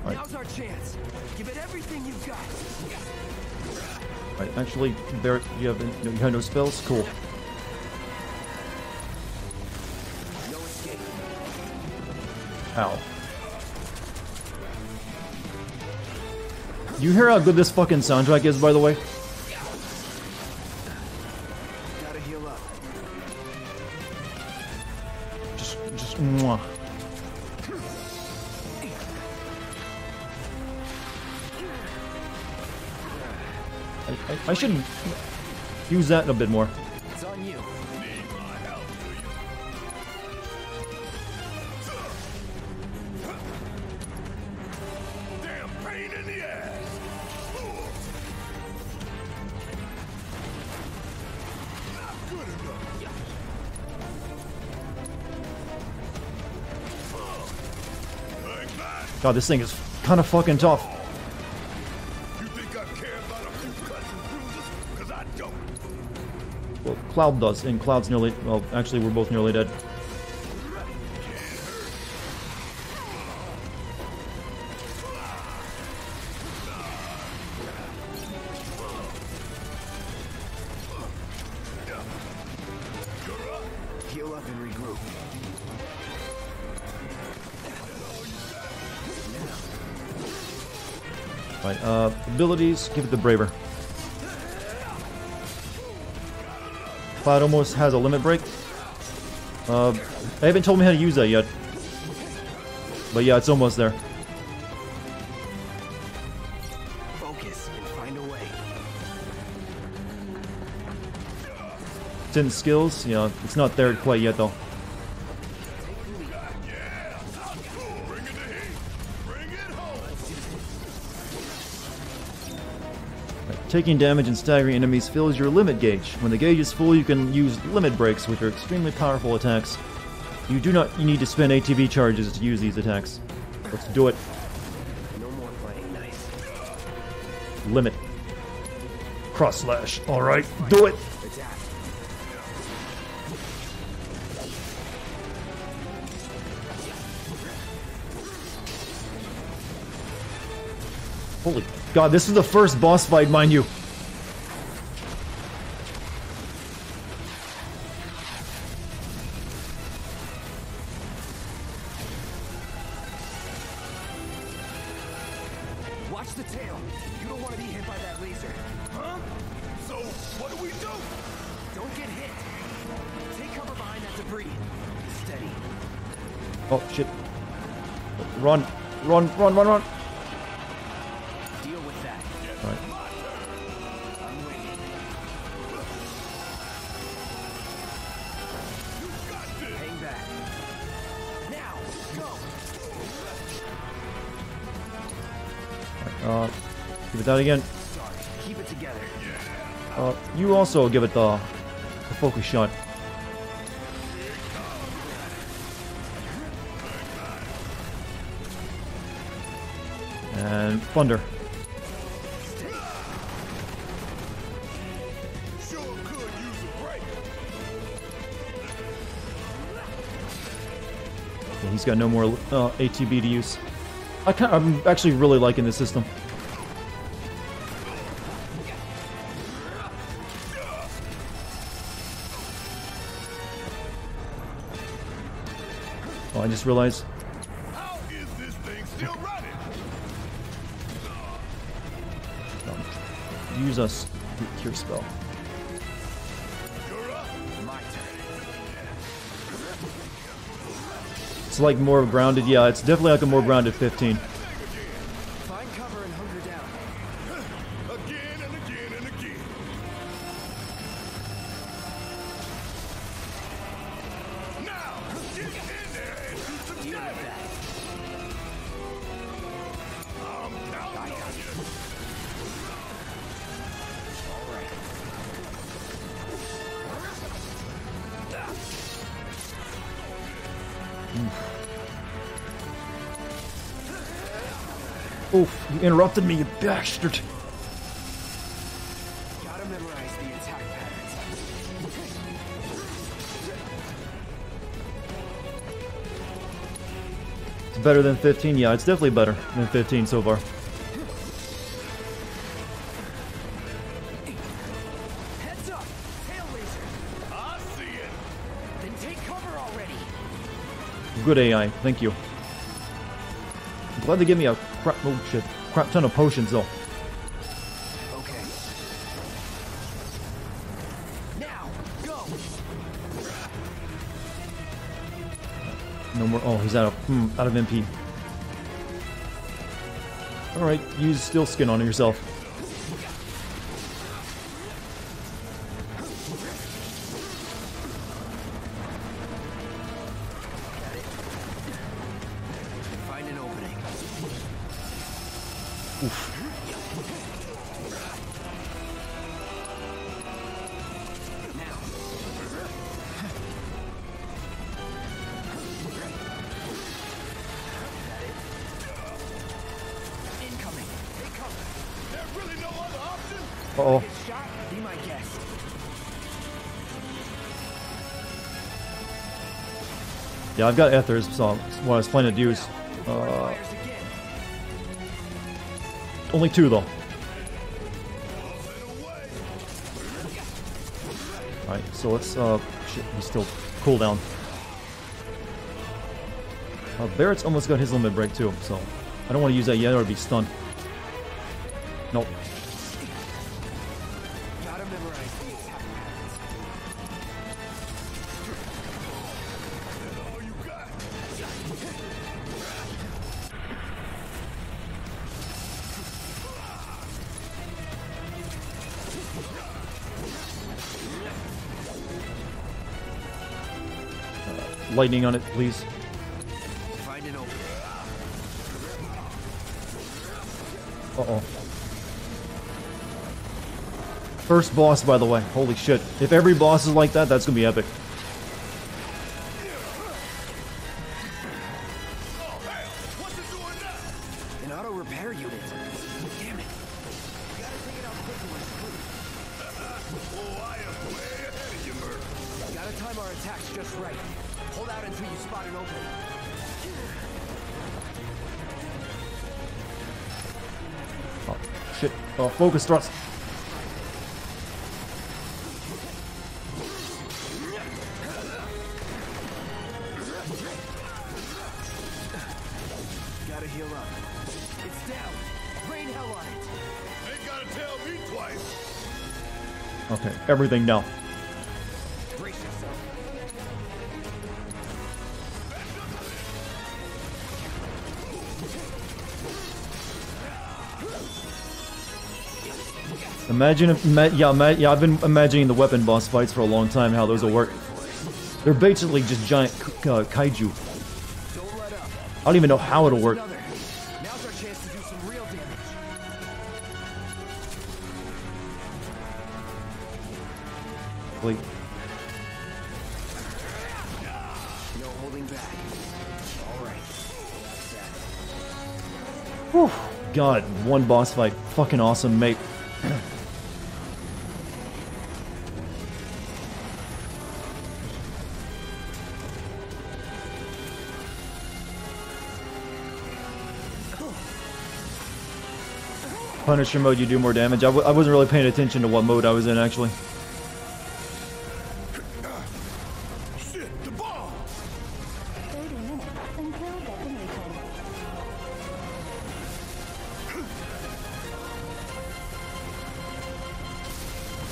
Right. Now's our chance. Give it everything you've got. Right, actually, Barrett, you have no spells? Cool. No escape. Ow. You hear how good this fucking soundtrack is, by the way? Gotta heal up. Just mwah. I should use that a bit more. It's on you. Damn pain in the ass! Not good enough. Like that. God, this thing is kind of fucking tough. You think I care about a few cuts and bruises? Because I don't. Well, Cloud does, and Cloud's nearly... Well, actually, we're both nearly dead. Heal up and regroup. Right, abilities, give it the Braver. Cloud almost has a limit break. They haven't told me how to use that yet. But yeah, it's almost there. Focus and find a way. It's in skills, you know, it's not there quite yet though. Bring it to heat. Bring it home. Taking damage and staggering enemies fills your limit gauge. When the gauge is full, you can use limit breaks, which are extremely powerful attacks. You need to spend ATB charges to use these attacks. Let's do it. No more playing nice. Limit. Cross slash. Alright, do it! Attack. Holy God, this is the first boss fight, mind you. Watch the tail. You don't want to be hit by that laser. Huh? So, what do we do? Don't get hit. Take cover behind that debris. Steady. Oh, shit. Run. Run, run, run, run. Deal with that. Alright. I'm waiting. Hang back. Now, go. Give it that again. Sorry. Keep it together. You also give it the focus shot. And thunder. Sure could use a break. Yeah, he's got no more ATB to use. I'm actually really liking this system. Oh, I just realized. How is this thing still running? Use a cure spell. You're up. My turn. It's like more grounded. Yeah, it's definitely like a more grounded 15. Find cover and hunker down. Again and again and again. Now, get in there and do some damage. I'm counting on you. All right. Oof, you interrupted me, you bastard. Gotta memorize the attack patterns. It's better than 15? Yeah, it's definitely better than 15 so far. Heads up! Tail laser! I see it. Then take cover already! Good AI, thank you. I'm glad they give me a crap ton of potions though. Okay. Now, go! No more. Oh, he's out of MP. All right, use steel skin on yourself. Find an opening. Now. Incoming. Take cover. There's really no other option. Uh-oh. Shot. Be my guest. Yeah, I've got ethers, so what I was planning to use. Fires again. Only 2 though. Alright, so let's shit, he's still cooldown. Barrett's almost got his limit break too, so I don't want to use that yet or be stunned. Nope. Gotta memorize the attack patterns. All you got. Lightning on it, please. Find an opening. Uh-oh. First boss, by the way. Holy shit. If every boss is like that, that's gonna be epic. What's it doing now? An auto repair unit. Damn it. Gotta take it out quicker when it's clear. Oh, I am way ahead of you, Murph. Gotta time our attacks just right. Hold out until you spot an opening. Oh, shit. Oh, focus thrust. Gotta heal up. It's down. Rain hell on it. Ain't gotta tell me twice. Okay, everything down. Brace yourself. Imagine if, yeah, I've been imagining the weapon boss fights for a long time, how those will work. They're basically just giant kaiju. Don't let up. I don't even know how it'll work. Another. Now's our chance to do some real damage. Like, No holding back. All right. whew, God, one boss fight. Fucking awesome, mate. Punisher mode, you do more damage. I wasn't really paying attention to what mode I was in, actually. Shit, the bomb! 30 minutes until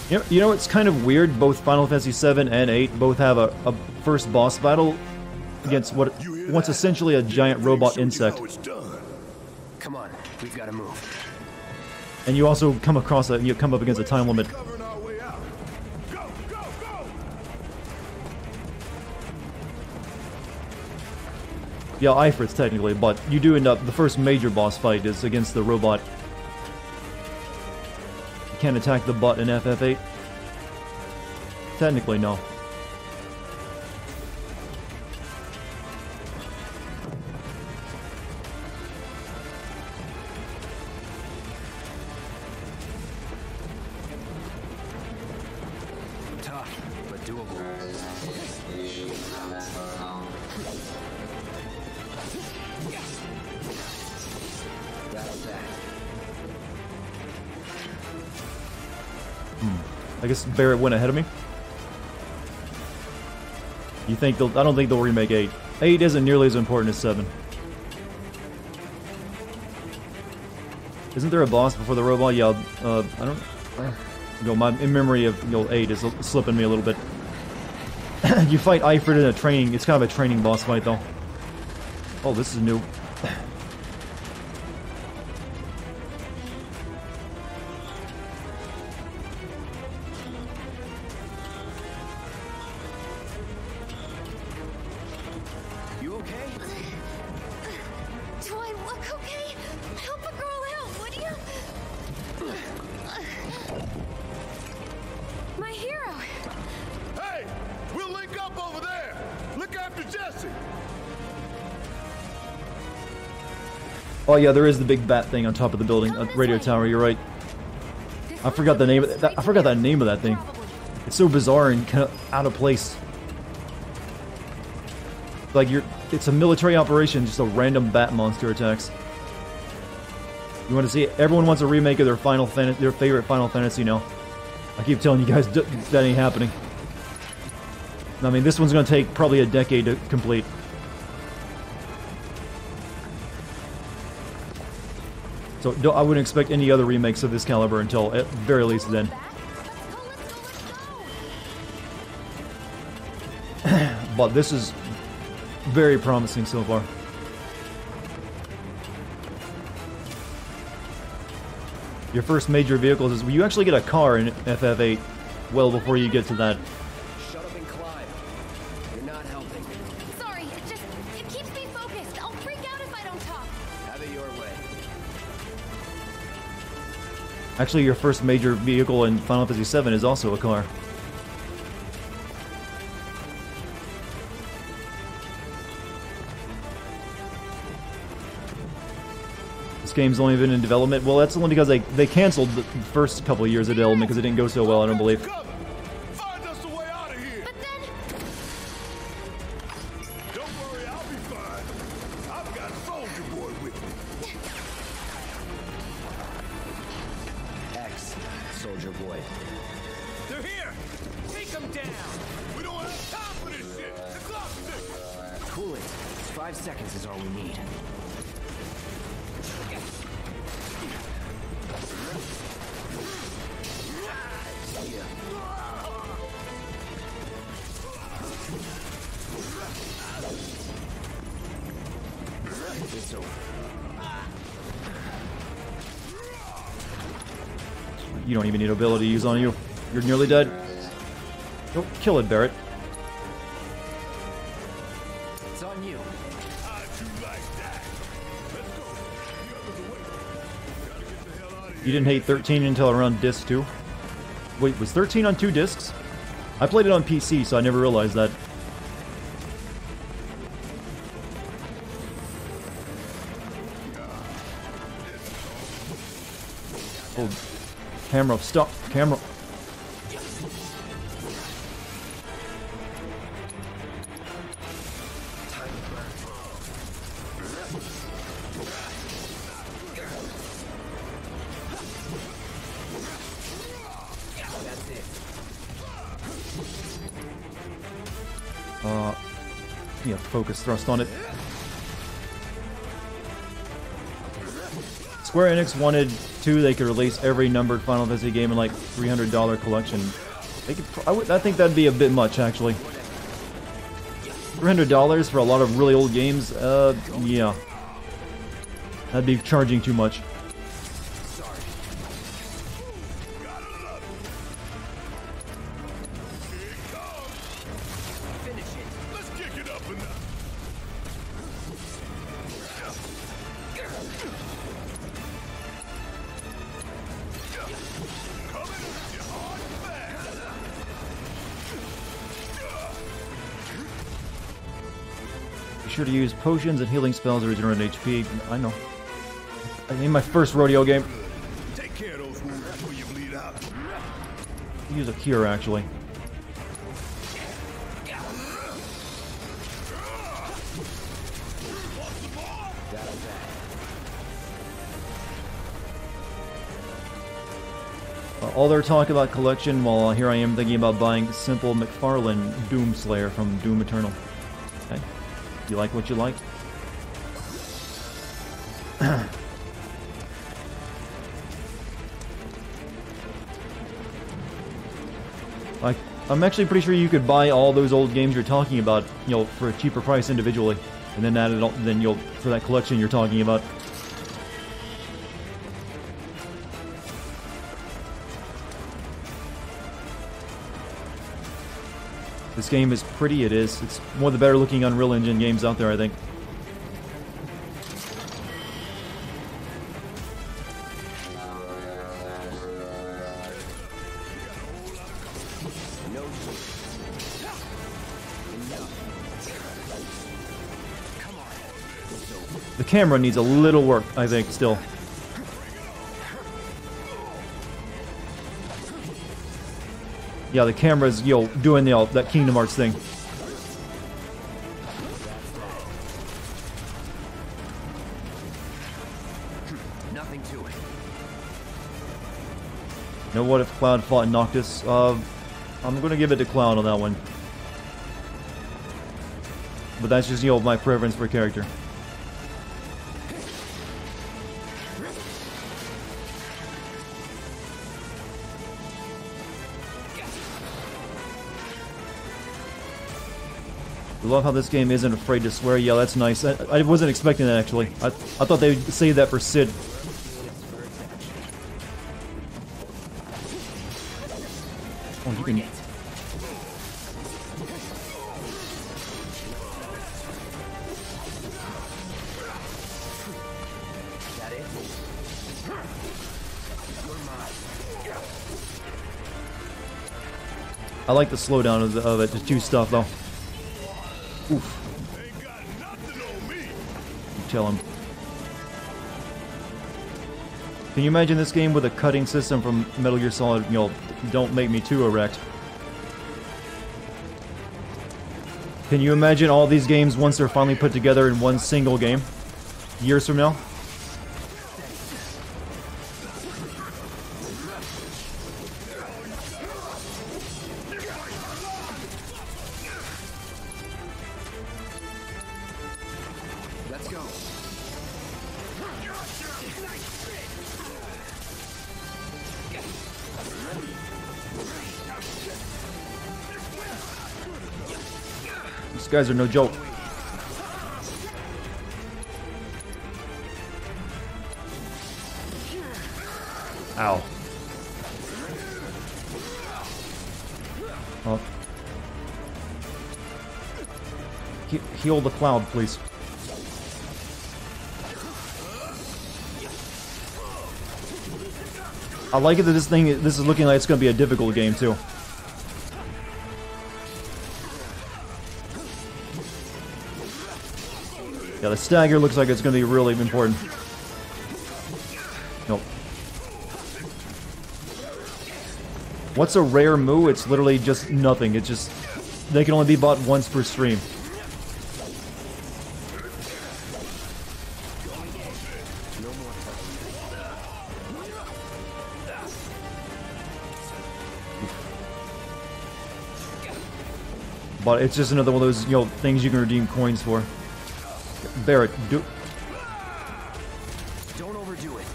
detonation. You know, it's kind of weird. Both Final Fantasy 7 and 8 both have a first boss battle against what's essentially a giant robot insect. Come on, we've got to move. And you also come up against a time limit. Covering our way out. Go, go, go! Yeah, Ifrits technically, but you do end up, the first major boss fight is against the robot. You can't attack the butt in FF8. Technically, no. Tough, but doable. That's that. I guess Barrett went ahead of me. You think they'll... I don't think they'll remake 8. 8 isn't nearly as important as 7. Isn't there a boss before the robot? Yeah, I don't... You know, my memory of 8 is slipping me a little bit. You fight Ifrit in a training... It's kind of a training boss fight, though. Oh, this is new. You okay? Do I look okay? Help a girl out, would you? My hero. Hey! We'll link up over there! Look after Jesse! Oh yeah, there is the big bat thing on top of the building, radio tower. You're right. I forgot the name of that. I forgot the name of that thing. It's so bizarre and kind of out of place. Like it's a military operation, just a random bat monster attacks. You want to see it? Everyone wants a remake of their favorite Final Fantasy now. I keep telling you guys that ain't happening. I mean, this one's gonna take probably a decade to complete. So I wouldn't expect any other remakes of this caliber until at very least then. But this is very promising so far. Your first major vehicles is you actually get a car in FF8 well before you get to that. Shut up and climb. You're not helping. Sorry, it keeps me focused. I'll freak out if I don't talk. Have it your way. Actually, your first major vehicle in Final Fantasy VII is also a car. This game's only been in development. Well, that's only because they canceled the first couple of years of development because it didn't go so well, I don't believe. Cover! Find us a way out of here! But then, Don't worry, I'll be fine. I've got Soldier Boy with me. X, Soldier Boy. They're here! Take them down! We don't have time for this shit! The clock's ticking! Cool it. 5 seconds is all we need. It's over. You don't even need ability to use on you. You're nearly dead. Don't kill it, Barrett. It's on you. How'd you like that? Let's go. The others are waiting. Gotta get the hell out of here. You didn't hate 13 until around disc 2? Wait, was 13 on 2 discs? I played it on PC, so I never realized that. Oh, camera, stop, camera. Yeah, focus thrust on it. Square Enix wanted they could release every numbered Final Fantasy game in like $300 collection. They could, I think that'd be a bit much, actually. $300 for a lot of really old games? Yeah. That'd be charging too much. Be sure to use potions and healing spells to regenerate HP. I know. I need my first rodeo game. Take care of those wounds before you bleed out. Use a cure, actually. All their talk about collection, while here I am thinking about buying simple McFarlane Doomslayer from Doom Eternal. Okay. You like what you like? I'm actually pretty sure you could buy all those old games you're talking about, you know, for a cheaper price individually, and then add it all, then you'll for that collection you're talking about. This game is pretty, it is. It's one of the better looking Unreal Engine games out there, I think. The camera needs a little work, I think, still. Yeah, the camera's, you know, doing the that Kingdom Hearts thing. Nothing to it. You know what, if Cloud fought Noctis? I'm gonna give it to Cloud on that one. But that's just, you know, my preference for character. I love how this game isn't afraid to swear. Yeah, that's nice. I wasn't expecting that, actually. I thought they'd say that for Sid. Oh, you can... I like the slowdown of it to do stuff, though. Oof. You tell him. Can you imagine this game with a cutting system from Metal Gear Solid, you know, Don't Make Me Too erect? Can you imagine all these games once they're finally put together in one single game? Years from now? These guys are no joke. Ow. Oh. Heal the Cloud, please. I like it that this is looking like it's going to be a difficult game, too. Yeah, the stagger looks like it's going to be really important. Nope. What's a rare moo? It's literally just nothing. It's just... They can only be bought once per stream. But it's just another one of those, you know, things you can redeem coins for. Barrett, do... Don't overdo it.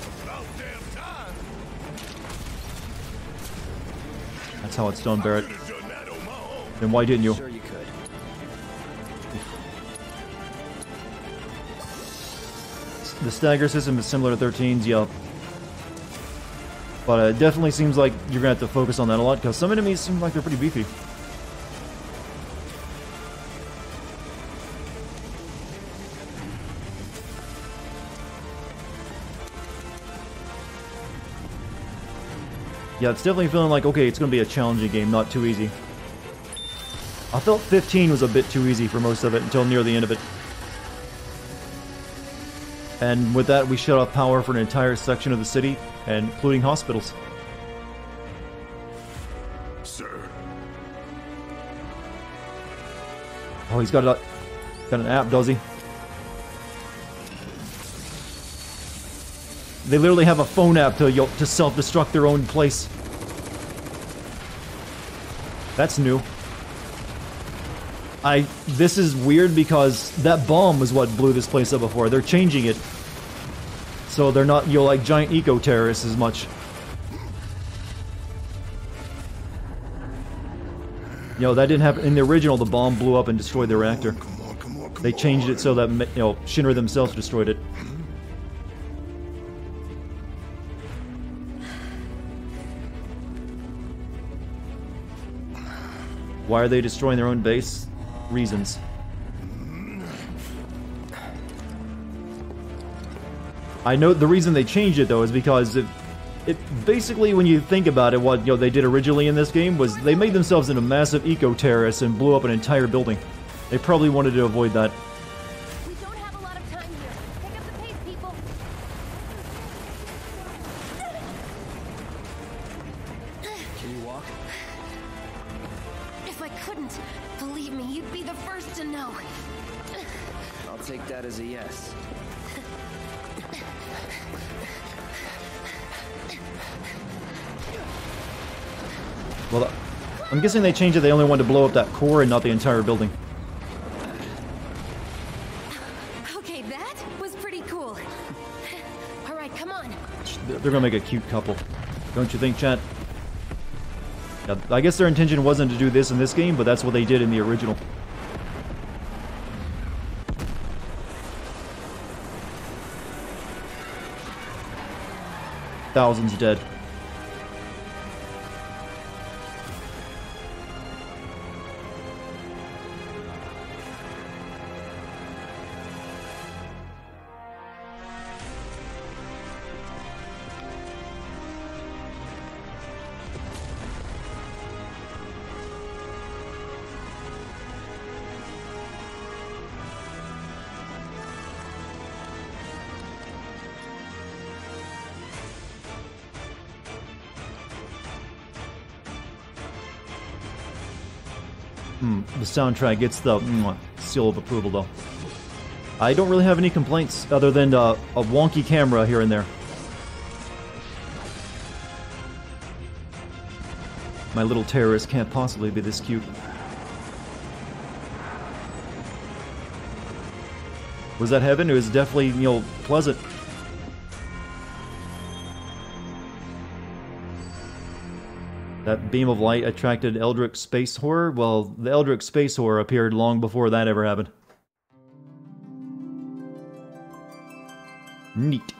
That's how it's done, Barrett. Then why didn't you? Sure you could. The stagger system is similar to 13's, yeah. But it definitely seems like you're gonna have to focus on that a lot, because some enemies seem like they're pretty beefy. Yeah, it's definitely feeling like, okay, it's gonna be a challenging game, not too easy. I felt 15 was a bit too easy for most of it until near the end of it. And with that, we shut off power for an entire section of the city, and including hospitals. Sir. Oh, he's got an app, does he? They literally have a phone app to self-destruct their own place. That's new. This is weird because that bomb was what blew this place up before. They're changing it. So they're not, you know, like giant eco-terrorists as much. You know, that didn't happen. In the original, the bomb blew up and destroyed the reactor. They changed it so that, you know, Shinra themselves destroyed it. Why are they destroying their own base? Reasons. I know the reason they changed it though is because it basically, when you think about it, what, you know, they did originally in this game was they made themselves into massive eco-terrorists and blew up an entire building. They probably wanted to avoid that. We don't have a lot of time here. Pick up the pace, people. Can you walk? If I couldn't, believe me, you'd be the first to know. I'll take that as a yes. Well, I'm guessing they changed it. They only wanted to blow up that core and not the entire building. Okay, that was pretty cool. All right, come on. They're gonna make a cute couple, don't you think, chat? Yeah, I guess their intention wasn't to do this in this game, but that's what they did in the original. Thousands dead. The soundtrack gets the seal of approval, though. I don't really have any complaints other than a wonky camera here and there. My little terrorist can't possibly be this cute. Was that heaven? It was definitely, you know, pleasant. That beam of light attracted Eldritch space horror? Well, the Eldritch space horror appeared long before that ever happened. Neat.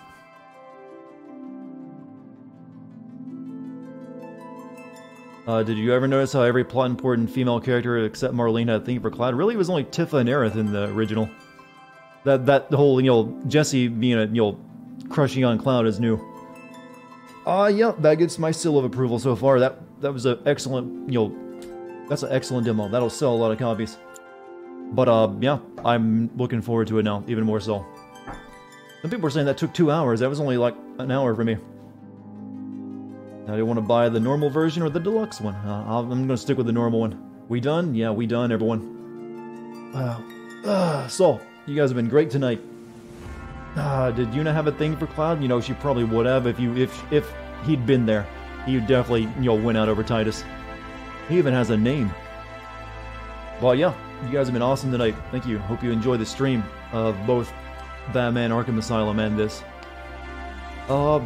Did you ever notice how every plot-important female character except Marlene had a thing for Cloud? Really, it was only Tifa and Aerith in the original. That whole, you know, Jessie being a, you know, crushing on Cloud is new. Yeah, that gets my seal of approval so far. That was an excellent, you know, that's an excellent demo. That'll sell a lot of copies. But, yeah, I'm looking forward to it now, even more so. Some people are saying that took 2 hours. That was only like an hour for me. Now, do you want to buy the normal version or the deluxe one? I'm going to stick with the normal one. We done? Yeah, we done, everyone. So, you guys have been great tonight. Did Yuna have a thing for Cloud? You know, she probably would have if he'd been there. He would definitely, you know, win out over Titus. He even has a name. But yeah, you guys have been awesome tonight. Thank you. Hope you enjoyed the stream of both Batman Arkham Asylum and this. Will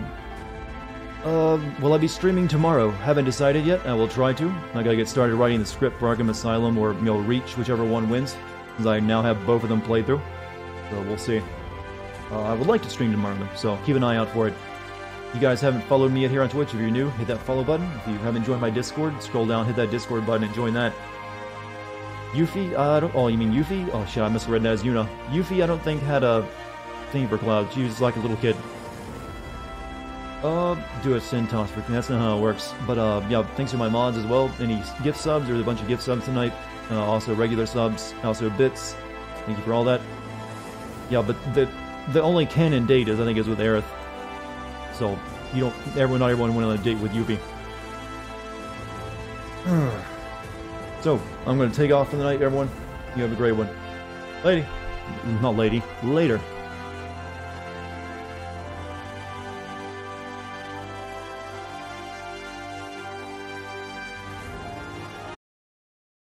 I be streaming tomorrow? Haven't decided yet. I will try to. I gotta get started writing the script for Arkham Asylum or, Reach, whichever one wins. Since I now have both of them played through. So we'll see. I would like to stream tomorrow though, so keep an eye out for it. If you guys haven't followed me yet here on Twitch, if you're new, hit that follow button. If you haven't joined my Discord, scroll down, hit that Discord button and join that. Yuffie, oh, you mean Yuffie? Oh shit, I must have read that as Yuna. Yuffie, I don't think had a thing for Cloud. She was like a little kid. Do a sin toss for that's not how it works. But yeah, thanks to my mods as well. Any gift subs, there's a bunch of gift subs tonight. Also regular subs, also bits. Thank you for all that. Yeah, but the only canon date is I think is with Aerith. So not everyone went on a date with Yuffie. So I'm gonna take off for the night, everyone. You have a great one. Not lady. Later.